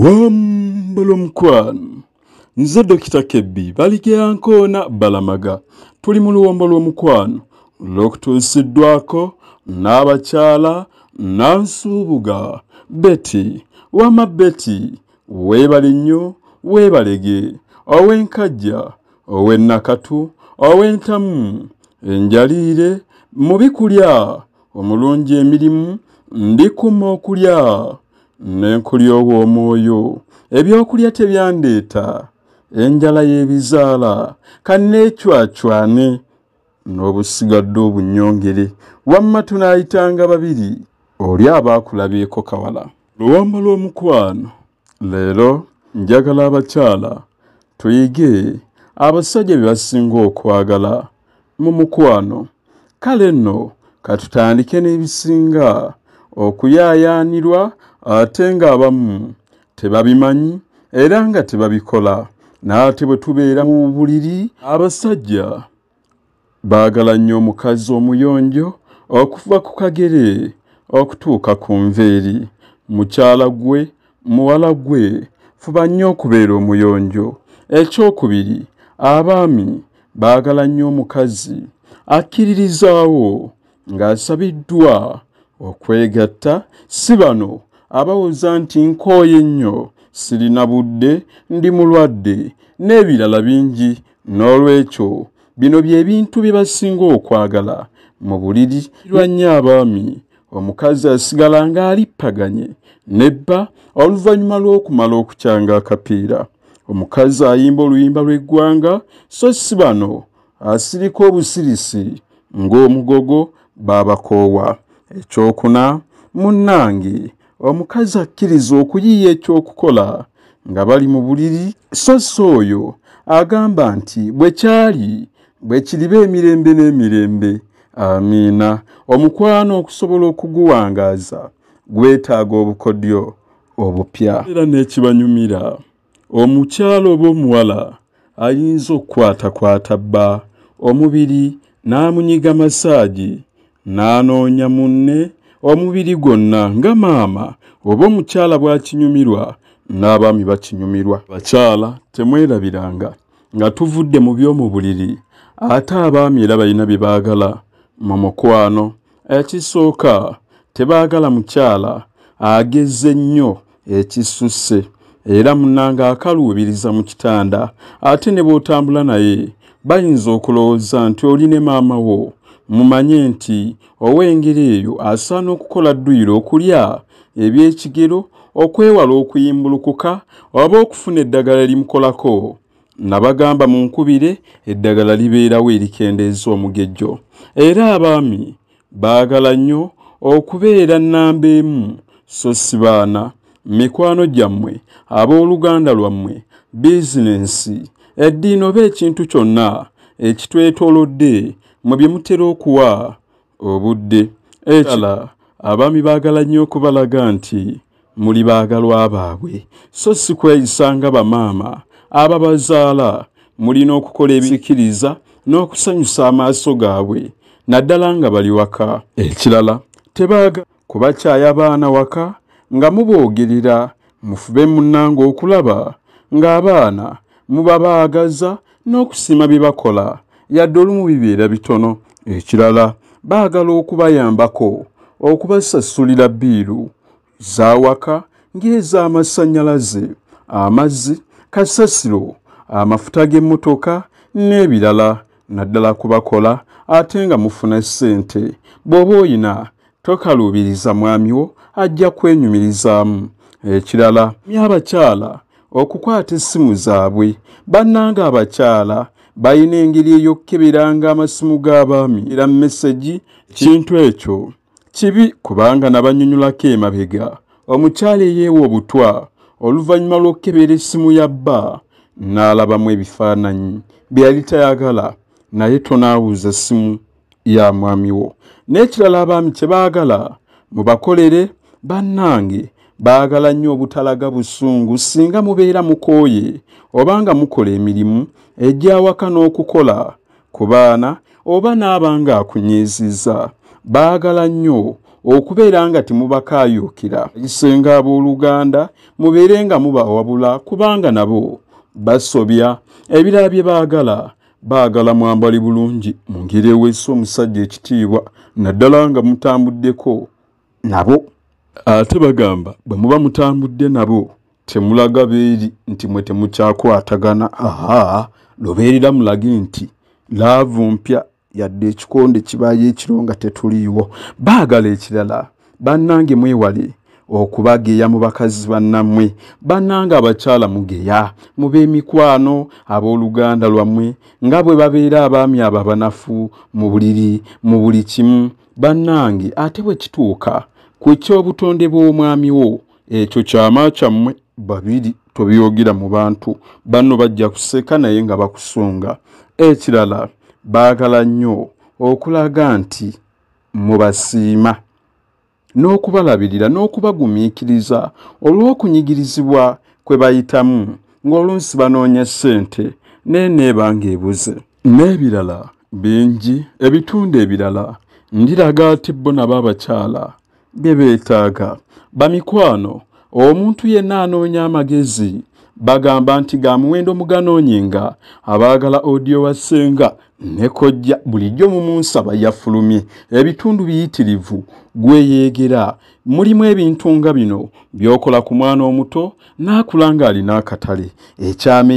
Wambalo mukwano nze Dokita Kebbi Baligeyankona Balamaga tuli mu luwombo lw'omukwano lw'okutuusiddwako n'abakyala n'ansuubuga Betty wama Betty weebale nnyo weebalege ow'enkajja ow'ennakatu ow'entamu enjaliire mu bikulya omulungi emirimu ndikuma okulya n'enkulya ow'omwoyo ebyokulya tebyandeeta enjala y'ebizaala kanneecwacwane n'obusigadde obunnyongere wamma tunaayitanga babiri oli abaakulabyeko kawala. Luwombo lw'omukwano leero njagala abakyala tuyige abasajja bye basinga okwagala mu mukwano. Kale nno katutandike n'ebisinga okuyaayaanirwa ate ng'abamu tebabimanyi era nga tebabikola. N'ate bwe tubeera mu buliri abasajja baagala nnyo omukazi omuyonjo okuva ku kagere okutuuka ku nveeri. Mukyala gwe muwala gwe fuba nnyo okubeera omuyonjo. Ekyokubiri, abaami baagala nnyo omukazi akkiririzaawo ng'asabiddwa okwegatta, si bano abawoza nti nkooye nnyo sirina budde ndi mulwadde n'ebirala bingi. N'olwekyo bino bye bintu bye basinga okwagala mu buliri. Lwa nnyo abaami omukazi asigala ng'alippaganye nebba oluvannyuma lw'okumala okukyanga akapiira. Omukazi ayimba oluyimba lw'eggwanga so si bano asirika obusirisi ng'omugogo baabakoowa. Ekyokuna, munnange omukazi akkiriza okuyiiya ekyokukola nga bali mu buliri so si oyo agamba nti bwe kyali bwe kiriba emirembe n'emirembe. Amiina. Omukwano okusobola okuguwangaaza gwetaaga obukodyo obupya. Era n'ekibanyumira omukyala oba omuwala ayinza okukwatakwata bba omubiri n'amunyiga masaagi n'anoonya munne omubiri gwonna nga maama oba omukyala bw'akinyumirwa n'abaami bakinyumirwa. Bakyala temwerabiranga nga tuvudde mu by'omu buliri ate abaami era balina bye baagala mu mukwano. Ekisooka, tebaagala mukyala agezze nnyo ekisusse era munnanga akaluubiriza mu kitanda ate ne bw'otambula naye bayinza okulowooza nti oli ne maama wo mumanye nti ow'engeri eyo asaana okukola dduyiro okulya eby'ekigero okwewala okuyimbulukuka oba okufuna eddagala limukolako. Nabagamba mu nkubire eddagala libeerawo erikendeeza omugejjo. Era abaami baagala nnyo okubeera nnamba emu so si baana. Mikwano gyammwe, abooluganda lwammwe, bizinensi, eddiini oba ekintu kyonna ekitwetoolodde mu bye mutera okuwa obudde. Ekirala, abaami baagala nnyo okubalaga nti muli baagalwa baabwe so si kweyisanga bamaama ababazaala. Mulina okukola ebizikiriza n'okusanyusa amaaso gaabwe naddala nga bali waka. Ekirala, tebaaga kubakyaya baana waka nga muboogerera. Mufube munnanga okulaba ng'abaana mubabaagaza n'okusiima bye bakola yadde olumu bibeera bitono. Ekirala, baagala okubayambako okubasasulira bbiiru zaawaka ng'ez'amasannyalaze, amazzi, kasasiro, amafuta g'emmotoka n'ebirala naddala kubakola ate nga mufuna ssente. Bw'oba oyina tokaluubiriza mwami wo ajja kwenyumirizaamu. Ekirala, abakyala okukwata essimu zaabwe. Bannanga abakyala balina engeri ey'okkeberanga amasimu g'abaami era mesegi. Kintu ekyo kibi kubanga nabanyunyulako emabega. Omukyala eyeewa obutwa oluvannyuma lw'okkebera essimu ya bba n'alabamu ebifaananyi bye yali tayagala naye tonaawuza essimu ya mwami wo. N'ekirala, abaami kye baagala mubakolere. Bannange baagala nnyo obutalaga busungu singa mubeera mukooye obanga mukola emirimu egy'awaka n'okukola ku baana oba n'abanga akunyiizizza. Baagala nnyo okubeera nga temubakaayuukira isenga abooluganda mubeere nga mubawabula kubanga nabo basobya ebirala bye baagala mwambali bulungi mu ngeri eweesa omusajja ekitiibwa naddala nga mutambuddeko nabo. Ate bagamba bwe muba mutambudde nabo temulaga beeri nti mwe temukyakwatagana. Lubeerera mulage nti laavu mpya yadde ekikonde kibaayo ekiro nga tetuliiwo. Baagala ekirala bannange mwewale okubageya mu bakazi bannammwe. Bannange abakyala mugeya mu b'emikwano abooluganda lwammwe nga bwe babeera abaami abo abanafu mu buliri mu buli kimu. Bannange ate bwe kituuka ku ekyobutonde bw'omwami wo ekyo kyama kyammwe babiri tobyogera mu bantu banno bajja kuseka naye nga bakusunga. Ekirala baagala nnyo okulaga nti mubasiima n'okubalabirira n'okubagumiikiriza olw'okunyigirizibwa kwe bayitamu ng'olunsi banoonya ssente n'eneebanga ebuze n'ebirala bingi. Ebitundu ebirala ndiraga ati bo nabo abakyala bye beetaaga. Bamikwano omuntu yenna anoonya amagezi bagamba nti ga muwendo muganoonyenga abaagala audio wasenga ne kojja bulijjo mumunsaba yafulumye. Ebitundu biyitirivu gweyeegera mulimu ebintu nga bino byokola ku mwana omuto n'akula ng'alina akatale. Ekyama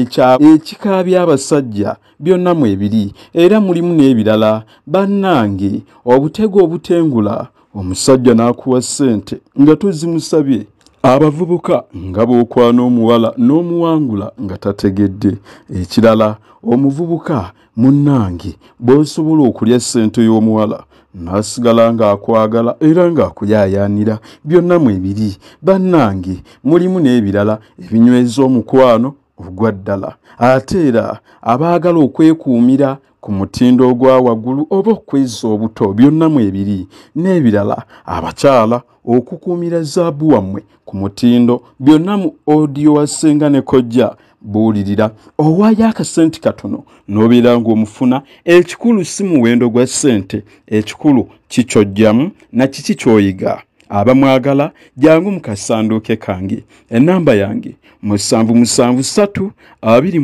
ekikaabya abasajja byonna mwebiri era mulimu n'ebirala. Bannange obutego obutengula omusajja n'akuwa ssente nga tozimusabye. Abavubuka nga bw'okwana omuwala n'omuwangula nga tategedde. Ekirala omuvubuka munnange bw'osobola okulya ssente y'omuwala n'asigala ng'akwagala era ng'akuyaayaanira byonna mwebiri. Bannange mulimu n'ebirala ebinyweza omukwano ogwa ddala. Ate era abaagala okwekuumira ku mutindo ogwa waggulu oba okwezza obuto byonna mwebiri. N'ebirala abakyala okukuumira zaabu wammwe ku mutindo byonna mu audio wasenga ne kojja buulirira. Owaayo akasente katono n'obeera ng'omufuna. Ekikulu si muwendo gwa ssente, ekikulu kikyojjamu na kiki ky'oyiga. Abamwagala jangu mu kasanduuke kange. Ennamba yange 777277 6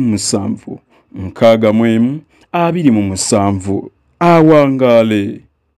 mu 7 Awangaale.